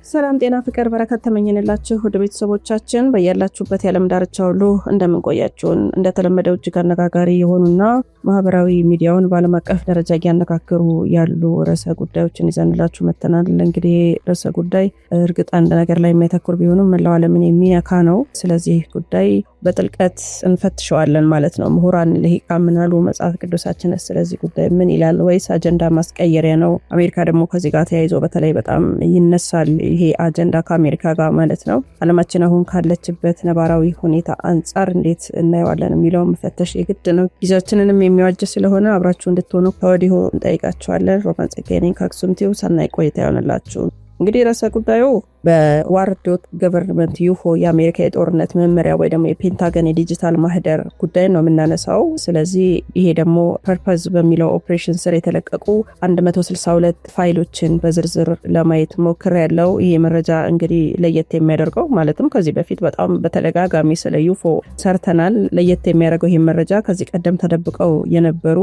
ሰላም ጤና ፍቅር በረከት ተመኘንላችሁ ወደ ቤተሰቦቻችን በያላችሁበት የዓለም ዳርቻ ሁሉ እንደምንቆያችሁን እንደተለመደው እጅግ አነጋጋሪ የሆኑና ማህበራዊ ሚዲያውን በዓለም አቀፍ ደረጃ እያነጋገሩ ያሉ ርዕሰ ጉዳዮችን ይዘንላችሁ መጥተናል። እንግዲህ ርዕሰ ጉዳይ እርግጥ አንድ ነገር ላይ የሚያተኩር ቢሆንም መላው ዓለምን የሚነካ ነው። ስለዚህ ጉዳይ በጥልቀት እንፈትሸዋለን ማለት ነው። ምሁራን ልሂቃን ምን አሉ? መጽሐፍ ቅዱሳችን ስለዚህ ጉዳይ ምን ይላል? ወይስ አጀንዳ ማስቀየሪያ ነው? አሜሪካ ደግሞ ከዚህ ጋር ተያይዞ በተለይ በጣም ይነሳል ይሄ አጀንዳ ከአሜሪካ ጋር ማለት ነው። ዓለማችን አሁን ካለችበት ነባራዊ ሁኔታ አንጻር እንዴት እናየዋለን የሚለው መፈተሽ የግድ ነው። ጊዜያችንንም የሚዋጅ ስለሆነ አብራችሁ እንድትሆኑ ከወዲሁ እንጠይቃችኋለን። ሮማን ጸጋዬ ነኝ ከአክሱም ቲዩብ። ሰናይ ቆይታ ይሆንላችሁ። እንግዲህ ርዕሰ ጉዳዩ በዋር.ገቨርንመንት ዩፎ የአሜሪካ የጦርነት መመሪያ ወይ ደግሞ የፔንታገን የዲጂታል ማህደር ጉዳይ ነው የምናነሳው። ስለዚህ ይሄ ደግሞ ፐርፐዝ በሚለው ኦፕሬሽን ስር የተለቀቁ 162 ፋይሎችን በዝርዝር ለማየት ሞክሬያለሁ። ይሄ መረጃ እንግዲህ ለየት የሚያደርገው ማለትም ከዚህ በፊት በጣም በተደጋጋሚ ስለ ዩፎ ሰርተናል። ለየት የሚያደርገው ይሄ መረጃ ከዚህ ቀደም ተደብቀው የነበሩ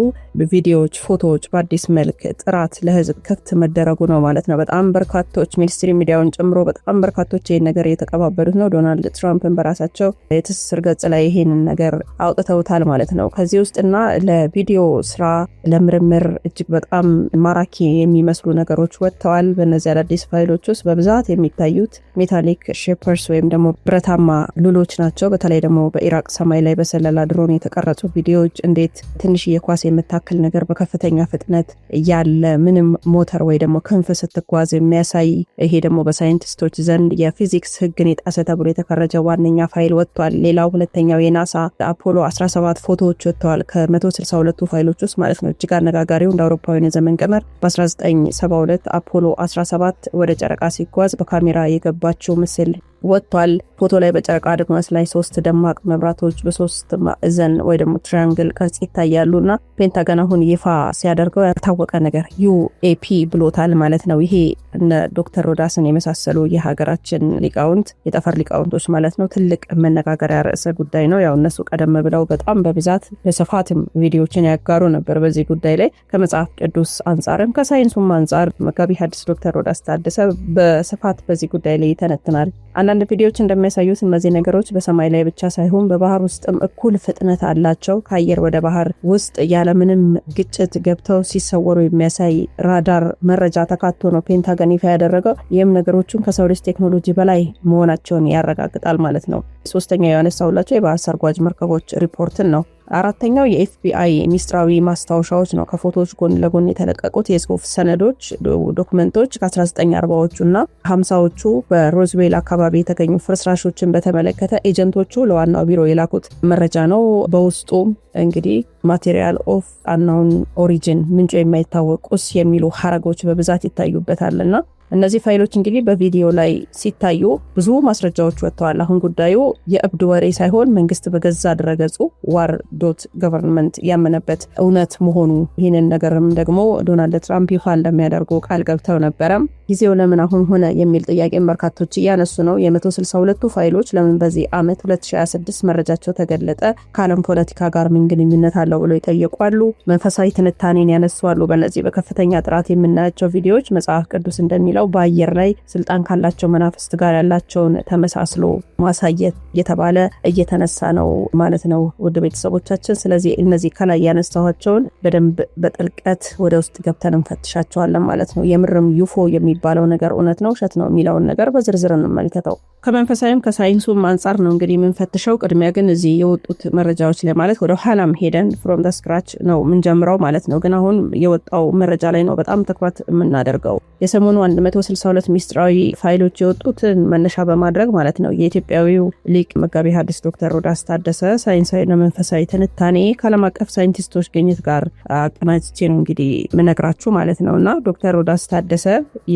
ቪዲዮዎች፣ ፎቶዎች በአዲስ መልክ ጥራት ለህዝብ ክፍት መደረጉ ነው ማለት ነው። በጣም በርካቶች ሚኒስትሪ ሚዲያውን ጨምሮ በጣም በርካቶች ይሄን ነገር የተቀባበሉት ነው። ዶናልድ ትራምፕን በራሳቸው የትስስር ገጽ ላይ ይሄንን ነገር አውጥተውታል ማለት ነው። ከዚህ ውስጥና ለቪዲዮ ስራ ለምርምር እጅግ በጣም ማራኪ የሚመስሉ ነገሮች ወጥተዋል። በእነዚህ አዳዲስ ፋይሎች ውስጥ በብዛት የሚታዩት ሜታሊክ ሼፐርስ ወይም ደግሞ ብረታማ ሉሎች ናቸው። በተለይ ደግሞ በኢራቅ ሰማይ ላይ በሰለላ ድሮን የተቀረጹ ቪዲዮዎች እንዴት ትንሽ የኳስ የምታክል ነገር በከፍተኛ ፍጥነት ያለ ምንም ሞተር ወይ ደግሞ ክንፍ ስትጓዝ የሚያሳይ ይሄ ደግሞ በሳይንቲስቶች ዘንድ የፊዚክስ ህግን የጣሰ ተብሎ የተፈረጀ ዋነኛ ፋይል ወጥቷል። ሌላው ሁለተኛው የናሳ አፖሎ 17 ፎቶዎች ወጥተዋል ከ162ቱ ፋይሎች ውስጥ ማለት ነው። እጅግ አነጋጋሪው እንደ አውሮፓውያን የዘመን ቀመር በ1972 አፖሎ 17 ወደ ጨረቃ ሲጓዝ በካሜራ የገባችው ምስል ወጥቷል። ፎቶ ላይ በጨረቃ አድማስ ላይ 3 ደማቅ መብራቶች በ3 ማዕዘን ወይ ደግሞ ትራያንግል ቅርጽ ይታያሉና ፔንታገን አሁን ይፋ ሲያደርገው ያልታወቀ ነገር ዩኤፒ ብሎታል ማለት ነው። ይሄ እነ ዶክተር ሮዳስን የመሳሰሉ የሀገራችን ሊቃውንት የጠፈር ሊቃውንቶች ማለት ነው ትልቅ መነጋገሪያ ርዕሰ ጉዳይ ነው። ያው እነሱ ቀደም ብለው በጣም በብዛት በስፋትም ቪዲዮችን ያጋሩ ነበር በዚህ ጉዳይ ላይ ከመጽሐፍ ቅዱስ አንጻርም ከሳይንሱም አንጻር መጋቢ ሐዲስ ዶክተር ሮዳስ ታደሰ በስፋት በዚህ ጉዳይ ላይ ይተነትናል። አንዳንድ ቪዲዮዎች እንደሚያሳዩት እነዚህ ነገሮች በሰማይ ላይ ብቻ ሳይሆን በባህር ውስጥም እኩል ፍጥነት አላቸው። ከአየር ወደ ባህር ውስጥ ያለምንም ግጭት ገብተው ሲሰወሩ የሚያሳይ ራዳር መረጃ ተካቶ ነው ፔንታገን ይፋ ያደረገው። ይህም ነገሮቹን ከሰው ልጅ ቴክኖሎጂ በላይ መሆናቸውን ያረጋግጣል ማለት ነው። ሶስተኛው ያነሳውላቸው የባህር ሰርጓጅ መርከቦች ሪፖርትን ነው። አራተኛው የኤፍቢአይ ሚስጥራዊ ማስታወሻዎች ነው። ከፎቶዎች ጎን ለጎን የተለቀቁት የጽሁፍ ሰነዶች ዶክመንቶች ከ1940ዎቹ እና 50ዎቹ በሮዝዌል አካባቢ የተገኙ ፍርስራሾችን በተመለከተ ኤጀንቶቹ ለዋናው ቢሮ የላኩት መረጃ ነው። በውስጡ እንግዲህ ማቴሪያል ኦፍ አንናውን ኦሪጂን ምንጩ የማይታወቅ ቁስ የሚሉ ሐረጎች በብዛት ይታዩበታልና እነዚህ ፋይሎች እንግዲህ በቪዲዮ ላይ ሲታዩ ብዙ ማስረጃዎች ወጥተዋል። አሁን ጉዳዩ የእብድ ወሬ ሳይሆን መንግስት በገዛ ድረገጹ war.government ያመነበት እውነት መሆኑ ይህንን ነገርም ደግሞ ዶናልድ ትራምፕ ይፋ እንደሚያደርጉ ቃል ገብተው ነበረም። ጊዜው ለምን አሁን ሆነ የሚል ጥያቄን በርካቶች እያነሱ ነው። የ162ቱ ፋይሎች ለምን በዚህ ዓመት 2026 መረጃቸው ተገለጠ? ከዓለም ፖለቲካ ጋር ምን ግንኙነት አለው ብሎ ይጠየቋሉ። መንፈሳዊ ትንታኔን ያነሷሉ። በእነዚህ በከፍተኛ ጥራት የምናያቸው ቪዲዮዎች መጽሐፍ ቅዱስ እንደሚለው በአየር ላይ ስልጣን ካላቸው መናፍስት ጋር ያላቸውን ተመሳስሎ ማሳየት እየተባለ እየተነሳ ነው ማለት ነው ውድ ቤተሰቦቻችን። ስለዚህ እነዚህ ከላይ ያነሳኋቸውን በደንብ በጥልቀት ወደ ውስጥ ገብተን እንፈትሻቸዋለን ማለት ነው። የምርም ዩፎ የሚባለው ነገር እውነት ነው ውሸት ነው የሚለውን ነገር በዝርዝር እንመልከተው። ከመንፈሳዊም ከሳይንሱም አንጻር ነው እንግዲህ የምንፈትሸው። ቅድሚያ ግን እዚህ የወጡት መረጃዎች ላይ ማለት ወደ ኋላም ሄደን ፍሮም ደ ስክራች ነው የምንጀምረው ማለት ነው። ግን አሁን የወጣው መረጃ ላይ ነው በጣም ትኩረት የምናደርገው። የሰሞኑ 162 ሚስጥራዊ ፋይሎች የወጡትን መነሻ በማድረግ ማለት ነው የኢትዮጵያዊው ሊቅ መጋቢ ሐዲስ ዶክተር ሮዳስ ታደሰ ሳይንሳዊና መንፈሳዊ ትንታኔ ከዓለም አቀፍ ሳይንቲስቶች ግኝት ጋር አቀናጅቼ ነው እንግዲህ ምነግራችሁ ማለት ነውና ዶክተር ሮዳስ ታደሰ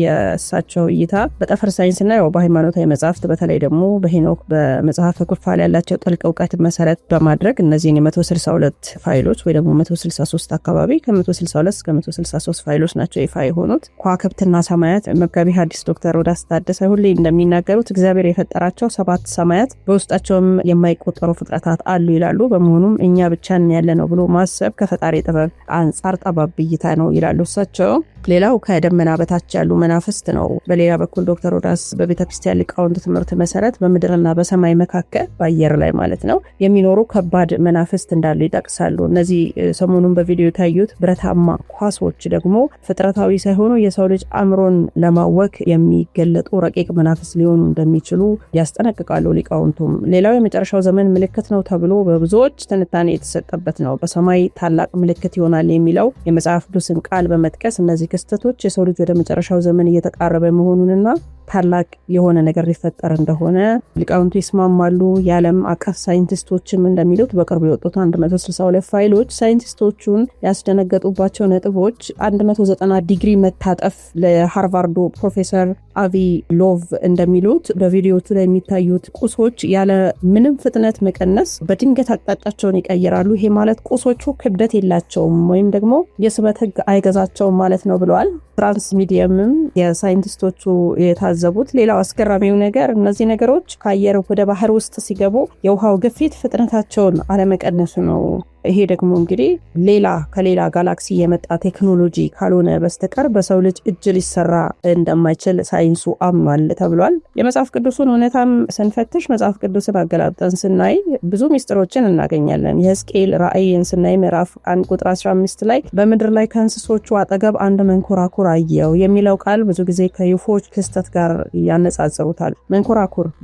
የእሳቸው እይታ በጠፈር ሳይንስና በሃይማኖታዊ መጽሐፍት በተለይ ደግሞ በሄኖክ በመጽሐፈ ኩፋሌ ያላቸው ጥልቅ እውቀት መሰረት በማድረግ እነዚህን የ162 ፋይሎች ወይ ደግሞ 163 አካባቢ ከ162 እስከ 163 ፋይሎች ናቸው ይፋ የሆኑት። ከዋክብትና ሰማያት መጋቢ ሐዲስ ዶክተር ሮዳስ ታደሰ ሁሌ እንደሚናገሩት እግዚአብሔር የፈጠራቸው 7 ሰማያት በውስጣቸውም የማይቆጠሩ ፍጥረታት አሉ ይላሉ። በመሆኑም እኛ ብቻ ያለ ነው ብሎ ማሰብ ከፈጣሪ ጥበብ አንጻር ጠባብ እይታ ነው ይላሉ እሳቸው። ሌላው ከደመና በታች ያሉ መናፍስት ነው። በሌላ በኩል ዶክተር ሮዳስ በቤተክርስቲያን ሊቃውንት ትምህርት መሰረት በምድርና በሰማይ መካከል በአየር ላይ ማለት ነው የሚኖሩ ከባድ መናፍስት እንዳሉ ይጠቅሳሉ። እነዚህ ሰሞኑን በቪዲዮ የታዩት ብረታማ ኳሶች ደግሞ ፍጥረታዊ ሳይሆኑ የሰው ልጅ አእምሮን ለማወክ የሚገለጡ ረቂቅ መናፍስት ሊሆኑ እንደሚችሉ ያስጠነቅቃሉ ሊቃውንቱም። ሌላው የመጨረሻው ዘመን ምልክት ነው ተብሎ በብዙዎች ትንታኔ የተሰጠበት ነው። በሰማይ ታላቅ ምልክት ይሆናል የሚለው የመጽሐፍ ቅዱስን ቃል በመጥቀስ እነዚህ ክስተቶች የሰው ልጅ ወደ መጨረሻው ዘመን እየተቃረበ መሆኑንና ታላቅ የሆነ ነገር ሊፈጠር እንደሆነ ሊቃውንቱ ይስማማሉ። የዓለም አቀፍ ሳይንቲስቶችም እንደሚሉት በቅርቡ የወጡት 162 ፋይሎች ሳይንቲስቶቹን ያስደነገጡባቸው ነጥቦች 190 ዲግሪ መታጠፍ ለሃርቫርዱ ፕሮፌሰር አቪ ሎቭ እንደሚሉት በቪዲዮቹ ላይ የሚታዩት ቁሶች ያለ ምንም ፍጥነት መቀነስ በድንገት አቅጣጫቸውን ይቀይራሉ። ይሄ ማለት ቁሶቹ ክብደት የላቸውም ወይም ደግሞ የስበት ሕግ አይገዛቸውም ማለት ነው ብለዋል። ትራንስ ሚዲየምም የሳይንቲስቶቹ የታዘቡት ሌላው አስገራሚው ነገር እነዚህ ነገሮች ከአየር ወደ ባህር ውስጥ ሲገቡ የውሃው ግፊት ፍጥነታቸውን አለመቀነሱ ነው። ይሄ ደግሞ እንግዲህ ከሌላ ጋላክሲ የመጣ ቴክኖሎጂ ካልሆነ በስተቀር በሰው ልጅ እጅ ሊሰራ እንደማይችል ሳይንሱ አምኗል ተብሏል። የመጽሐፍ ቅዱስን እውነታም ስንፈትሽ መጽሐፍ ቅዱስን አገላብጠን ስናይ ብዙ ሚስጥሮችን እናገኛለን። የሕዝቅኤል ራእይን ስናይ ምዕራፍ 1 ቁጥር 15 ላይ በምድር ላይ ከእንስሶቹ አጠገብ አንድ መንኮራኩር አየው የሚለው ቃል ብዙ ጊዜ ከዩፎች ክስተት ጋር ያነጻጽሩታል።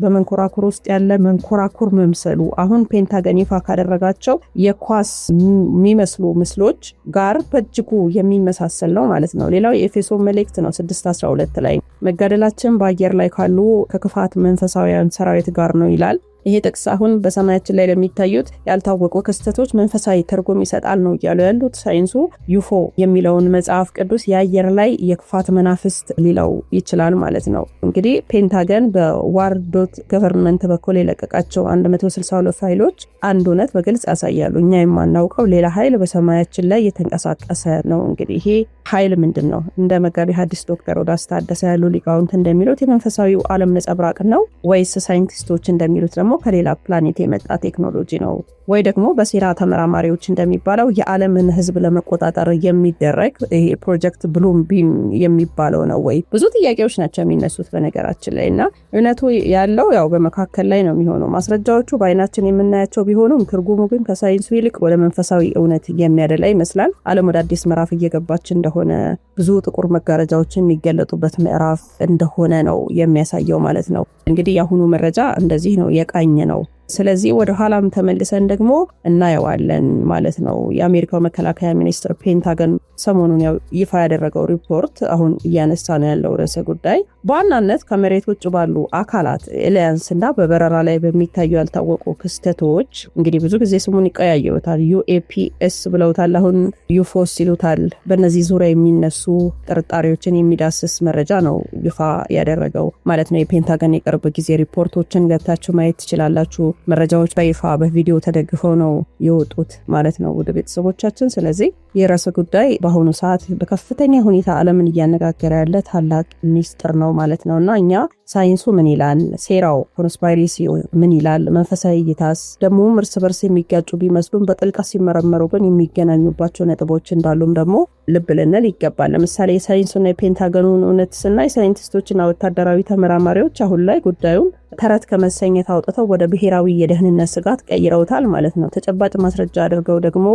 በመንኮራኩር ውስጥ ያለ መንኮራኩር መምሰሉ አሁን ፔንታገን ይፋ ካደረጋቸው የኳስ የሚመስሉ ምስሎች ጋር በእጅጉ የሚመሳሰል ነው ማለት ነው። ሌላው የኤፌሶን መልእክት ነው 6:12 ላይ መጋደላችን በአየር ላይ ካሉ ከክፋት መንፈሳውያን ሰራዊት ጋር ነው ይላል። ይሄ ጥቅስ አሁን በሰማያችን ላይ ለሚታዩት ያልታወቁ ክስተቶች መንፈሳዊ ትርጉም ይሰጣል ነው እያሉ ያሉት ሳይንሱ። ዩፎ የሚለውን መጽሐፍ ቅዱስ የአየር ላይ የክፋት መናፍስት ሊለው ይችላል ማለት ነው። እንግዲህ ፔንታገን በዋር ዶት ገቨርንመንት በኩል የለቀቃቸው 162 ፋይሎች አንድ እውነት በግልጽ ያሳያሉ። እኛ የማናውቀው ሌላ ኃይል በሰማያችን ላይ የተንቀሳቀሰ ነው። እንግዲህ ይሄ ኃይል ምንድን ነው? እንደ መጋቢ ሐዲስ ዶክተር ሮዳስ ታደሰ ያሉ ሊቃውንት እንደሚሉት የመንፈሳዊው ዓለም ነጸብራቅ ነው ወይስ ሳይንቲስቶች እንደሚሉት ደግሞ ከሌላ ፕላኔት የመጣ ቴክኖሎጂ ነው? ወይ ደግሞ በሴራ ተመራማሪዎች እንደሚባለው የዓለምን ሕዝብ ለመቆጣጠር የሚደረግ ይሄ ፕሮጀክት ብሉም ቢም የሚባለው ነው ወይ? ብዙ ጥያቄዎች ናቸው የሚነሱት በነገራችን ላይ እና እውነቱ ያለው ያው በመካከል ላይ ነው የሚሆነው። ማስረጃዎቹ በአይናችን የምናያቸው ቢሆኑም ትርጉሙ ግን ከሳይንሱ ይልቅ ወደ መንፈሳዊ እውነት የሚያደላ ይመስላል። ዓለም ወደ አዲስ ምዕራፍ እየገባች እንደሆነ ብዙ ጥቁር መጋረጃዎች የሚገለጡበት ምዕራፍ እንደሆነ ነው የሚያሳየው ማለት ነው። እንግዲህ የአሁኑ መረጃ እንደዚህ ነው የቃኝ ነው። ስለዚህ ወደ ኋላም ተመልሰን ደግሞ እናየዋለን ማለት ነው። የአሜሪካው መከላከያ ሚኒስትር ፔንታገን ሰሞኑን ይፋ ያደረገው ሪፖርት አሁን እያነሳ ነው ያለው ርዕሰ ጉዳይ በዋናነት ከመሬት ውጭ ባሉ አካላት ኤሊያንስ እና በበረራ ላይ በሚታዩ ያልታወቁ ክስተቶች እንግዲህ ብዙ ጊዜ ስሙን ይቀያየሩታል። UAPS ብለውታል፣ አሁን ዩፎስ ይሉታል። በእነዚህ ዙሪያ የሚነሱ ጥርጣሬዎችን የሚዳስስ መረጃ ነው ይፋ ያደረገው ማለት ነው። የፔንታገን የቅርብ ጊዜ ሪፖርቶችን ገብታችሁ ማየት ትችላላችሁ። መረጃዎች በይፋ በቪዲዮ ተደግፈው ነው የወጡት ማለት ነው ወደ ቤተሰቦቻችን። ስለዚህ የራስ ጉዳይ በአሁኑ ሰዓት በከፍተኛ ሁኔታ ዓለምን እያነጋገረ ያለ ታላቅ ሚስጥር ነው ማለት ነውና እኛ ሳይንሱ ምን ይላል፣ ሴራው ኮንስፓይሬሲ ምን ይላል፣ መንፈሳዊ እይታስ ደግሞ እርስ በርስ የሚጋጩ ቢመስሉም በጥልቀት ሲመረመሩ ግን የሚገናኙባቸው ነጥቦች እንዳሉም ደግሞ ልብ ልንል ይገባል። ለምሳሌ የሳይንሱና የፔንታገኑን እውነት ስናይ ሳይንቲስቶችና ወታደራዊ ተመራማሪዎች አሁን ላይ ጉዳዩን ተረት ከመሰኘት አውጥተው ወደ ብሔራዊ የደህንነት ስጋት ቀይረውታል ማለት ነው። ተጨባጭ ማስረጃ አድርገው ደግሞ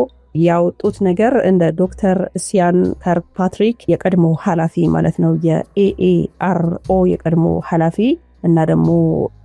ያወጡት ነገር እንደ ዶክተር ሲያን ከርፓትሪክ የቀድሞ ኃላፊ ማለት ነው የኤኤአርኦ የቀድሞ ኃላፊ እና ደግሞ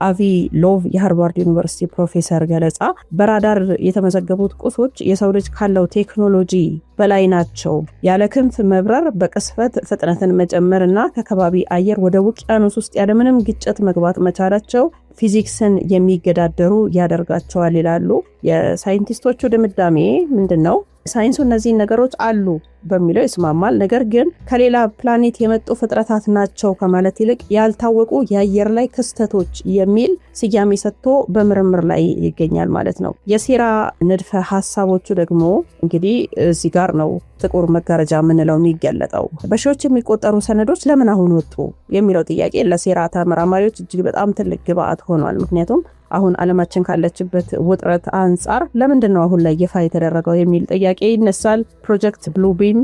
አቪ ሎቭ የሃርቫርድ ዩኒቨርሲቲ ፕሮፌሰር ገለጻ በራዳር የተመዘገቡት ቁሶች የሰው ልጅ ካለው ቴክኖሎጂ በላይ ናቸው። ያለ ክንፍ መብረር፣ በቅስፈት ፍጥነትን መጨመር እና ከከባቢ አየር ወደ ውቅያኖስ ውስጥ ያለምንም ግጭት መግባት መቻላቸው ፊዚክስን የሚገዳደሩ ያደርጋቸዋል ይላሉ። የሳይንቲስቶቹ ድምዳሜ ምንድን ነው? ሳይንሱ እነዚህን ነገሮች አሉ በሚለው ይስማማል። ነገር ግን ከሌላ ፕላኔት የመጡ ፍጥረታት ናቸው ከማለት ይልቅ ያልታወቁ የአየር ላይ ክስተቶች የሚል ስያሜ ሰጥቶ በምርምር ላይ ይገኛል ማለት ነው። የሴራ ንድፈ ሀሳቦቹ ደግሞ እንግዲህ እዚህ ጋር ነው ጥቁር መጋረጃ የምንለው የሚገለጠው። በሺዎች የሚቆጠሩ ሰነዶች ለምን አሁን ወጡ የሚለው ጥያቄ ለሴራ ተመራማሪዎች እጅግ በጣም ትልቅ ግብአት ሆኗል። ምክንያቱም አሁን ዓለማችን ካለችበት ውጥረት አንጻር ለምንድነው አሁን ላይ ይፋ የተደረገው የሚል ጥያቄ ይነሳል። ፕሮጀክት ብሉቢም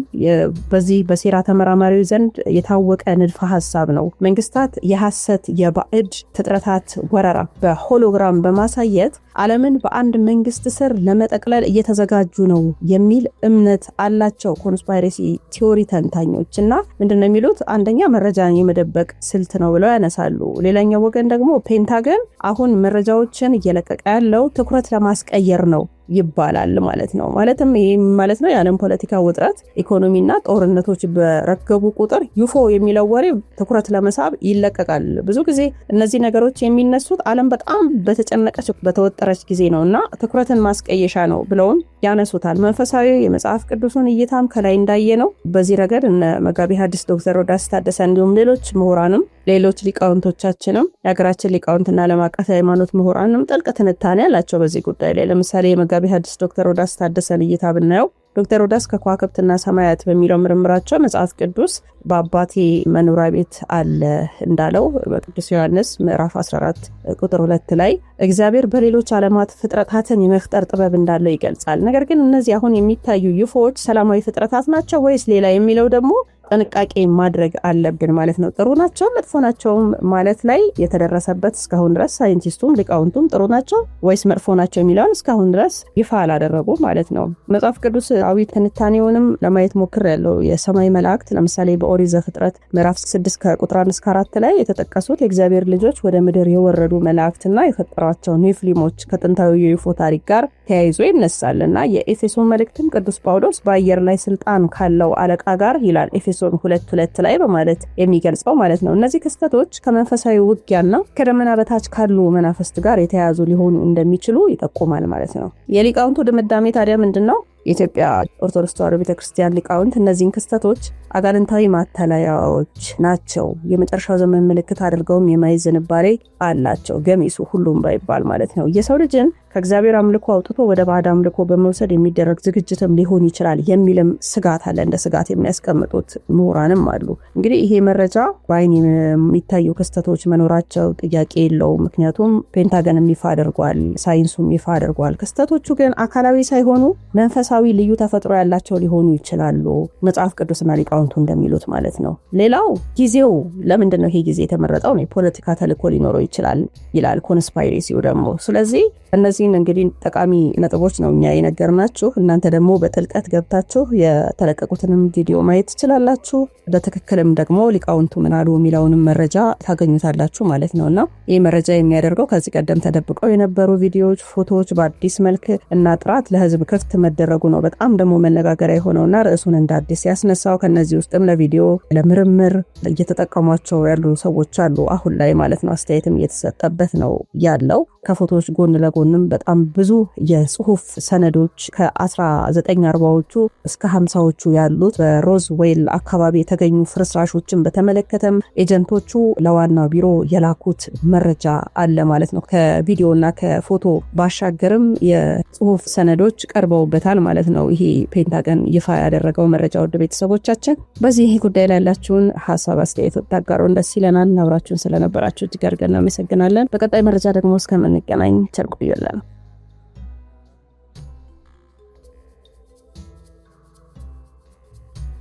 በዚህ በሴራ ተመራማሪው ዘንድ የታወቀ ንድፈ ሐሳብ ነው። መንግስታት የሐሰት የባዕድ ፍጥረታት ወረራ በሆሎግራም በማሳየት ዓለምን በአንድ መንግስት ስር ለመጠቅለል እየተዘጋጁ ነው የሚል እምነት አላቸው ኮንስፓይሬሲ ቲዮሪ ተንታኞች። እና ምንድነው የሚሉት? አንደኛ መረጃን የመደበቅ ስልት ነው ብለው ያነሳሉ። ሌላኛው ወገን ደግሞ ፔንታገን አሁን መረጃዎችን እየለቀቀ ያለው ትኩረት ለማስቀየር ነው ይባላል ማለት ነው። ማለትም ይሄ ማለት ነው የዓለም ፖለቲካ ውጥረት፣ ኢኮኖሚና ጦርነቶች በረገቡ ቁጥር ዩፎ የሚለው ወሬ ትኩረት ለመሳብ ይለቀቃል። ብዙ ጊዜ እነዚህ ነገሮች የሚነሱት ዓለም በጣም በተጨነቀች በተወጠረች ጊዜ ነውና ትኩረትን ማስቀየሻ ነው ብለውም ያነሱታል። መንፈሳዊ የመጽሐፍ ቅዱስን እይታም ከላይ እንዳየ ነው። በዚህ ረገድ እነ መጋቢ ሐዲስ ዶክተር ሮዳስ ታደሰ እንዲሁም ሌሎች ምሁራንም ሌሎች ሊቃውንቶቻችንም የሀገራችን ሊቃውንትና ዓለም አቀፍ ሃይማኖት ምሁራንም ጥልቅ ትንታኔ ያላቸው በዚህ ጉዳይ ላይ ለምሳሌ የመጋቢ ሐዲስ ዶክተር ሮዳስ ታደሰን እይታ ብናየው ዶክተር ሮዳስ ከከዋክብትና ሰማያት በሚለው ምርምራቸው መጽሐፍ ቅዱስ በአባቴ መኖሪያ ቤት አለ እንዳለው በቅዱስ ዮሐንስ ምዕራፍ 14 ቁጥር 2 ላይ እግዚአብሔር በሌሎች ዓለማት ፍጥረታትን የመፍጠር ጥበብ እንዳለው ይገልጻል። ነገር ግን እነዚህ አሁን የሚታዩ ዩፎዎች ሰላማዊ ፍጥረታት ናቸው ወይስ ሌላ የሚለው ደግሞ ጥንቃቄ ማድረግ አለብን ማለት ነው። ጥሩ ናቸው መጥፎ ናቸው ማለት ላይ የተደረሰበት እስካሁን ድረስ ሳይንቲስቱም ሊቃውንቱም ጥሩ ናቸው ወይስ መጥፎ ናቸው የሚለውን እስካሁን ድረስ ይፋ አላደረጉ ማለት ነው። መጽሐፍ ቅዱሳዊ ትንታኔውንም ለማየት ሞክሬያለሁ። የሰማይ መላእክት ለምሳሌ በኦሪት ዘፍጥረት ምዕራፍ 6 ከቁጥር 1 እስከ 4 ላይ የተጠቀሱት የእግዚአብሔር ልጆች ወደ ምድር የወረዱ መላእክትና የፈጠሯቸው ኔፍሊሞች ከጥንታዊ የዩፎ ታሪክ ጋር ተያይዞ ይነሳልና የኤፌሶን መልእክትም ቅዱስ ጳውሎስ በአየር ላይ ስልጣን ካለው አለቃ ጋር ይላል ኤፌሶን 2:2 ላይ በማለት የሚገልጸው ማለት ነው። እነዚህ ክስተቶች ከመንፈሳዊ ውጊያና ከደመና በታች ካሉ መናፍስት ጋር የተያያዙ ሊሆኑ እንደሚችሉ ይጠቁማል ማለት ነው። የሊቃውንቱ ድምዳሜ ታዲያ ምንድነው? የኢትዮጵያ ኦርቶዶክስ ተዋሕዶ ቤተክርስቲያን ሊቃውንት እነዚህን ክስተቶች አጋንንታዊ ማታለያዎች ናቸው፣ የመጨረሻው ዘመን ምልክት አድርገውም የማየት ዝንባሌ አላቸው። ገሚሱ ሁሉም ባይባል ማለት ነው። የሰው ልጅን ከእግዚአብሔር አምልኮ አውጥቶ ወደ ባዕድ አምልኮ በመውሰድ የሚደረግ ዝግጅትም ሊሆን ይችላል የሚልም ስጋት አለ። እንደ ስጋት የሚያስቀምጡት ምሁራንም አሉ። እንግዲህ ይሄ መረጃ በአይን የሚታዩ ክስተቶች መኖራቸው ጥያቄ የለውም። ምክንያቱም ፔንታገንም ይፋ አድርጓል፣ ሳይንሱም ይፋ አድርጓል። ክስተቶቹ ግን አካላዊ ሳይሆኑ መንፈሳዊ ልዩ ተፈጥሮ ያላቸው ሊሆኑ ይችላሉ፣ መጽሐፍ ቅዱስና ሊቃውንቱ እንደሚሉት ማለት ነው። ሌላው ጊዜው ለምንድን ነው ይሄ ጊዜ የተመረጠው? ነው የፖለቲካ ተልዕኮ ሊኖረው ይችላል ይላል ኮንስፓይሬሲው ደግሞ። ስለዚህ እነዚህን እንግዲህ ጠቃሚ ነጥቦች ነው እኛ የነገርናችሁ። እናንተ ደግሞ በጥልቀት ገብታችሁ የተለቀቁትንም ቪዲዮ ማየት ትችላላችሁ። በትክክልም ደግሞ ሊቃውንቱ ምን አሉ የሚለውንም መረጃ ታገኙታላችሁ ማለት ነውና ይህ መረጃ የሚያደርገው ከዚህ ቀደም ተደብቀው የነበሩ ቪዲዮዎች፣ ፎቶዎች በአዲስ መልክ እና ጥራት ለህዝብ ክፍት መደረጉ ነው። በጣም ደግሞ መነጋገሪያ የሆነውና ርዕሱን እንደ አዲስ ያስነሳው። ከነዚህ ውስጥም ለቪዲዮ ለምርምር እየተጠቀሟቸው ያሉ ሰዎች አሉ አሁን ላይ ማለት ነው። አስተያየትም እየተሰጠበት ነው ያለው። ከፎቶዎች ጎን ለጎንም በጣም ብዙ የጽሁፍ ሰነዶች ከ1940ዎቹ እስከ 50ዎቹ ያሉት በሮዝዌል አካባቢ የተገኙ ፍርስራሾችን በተመለከተም ኤጀንቶቹ ለዋናው ቢሮ የላኩት መረጃ አለ ማለት ነው። ከቪዲዮና ከፎቶ ባሻገርም የጽሁፍ ሰነዶች ቀርበውበታል ማለት ነው። ይሄ ፔንታገን ይፋ ያደረገው መረጃ። ወደ ቤተሰቦቻችን በዚህ ጉዳይ ላይ ያላችሁን ሀሳብ አስተያየት ታጋሩን ደስ ይለናል። አብራችሁን ስለነበራችሁ እጅግ አድርገን እናመሰግናለን። በቀጣይ መረጃ ደግሞ እስከምንገናኝ ቸር ቆዩልን።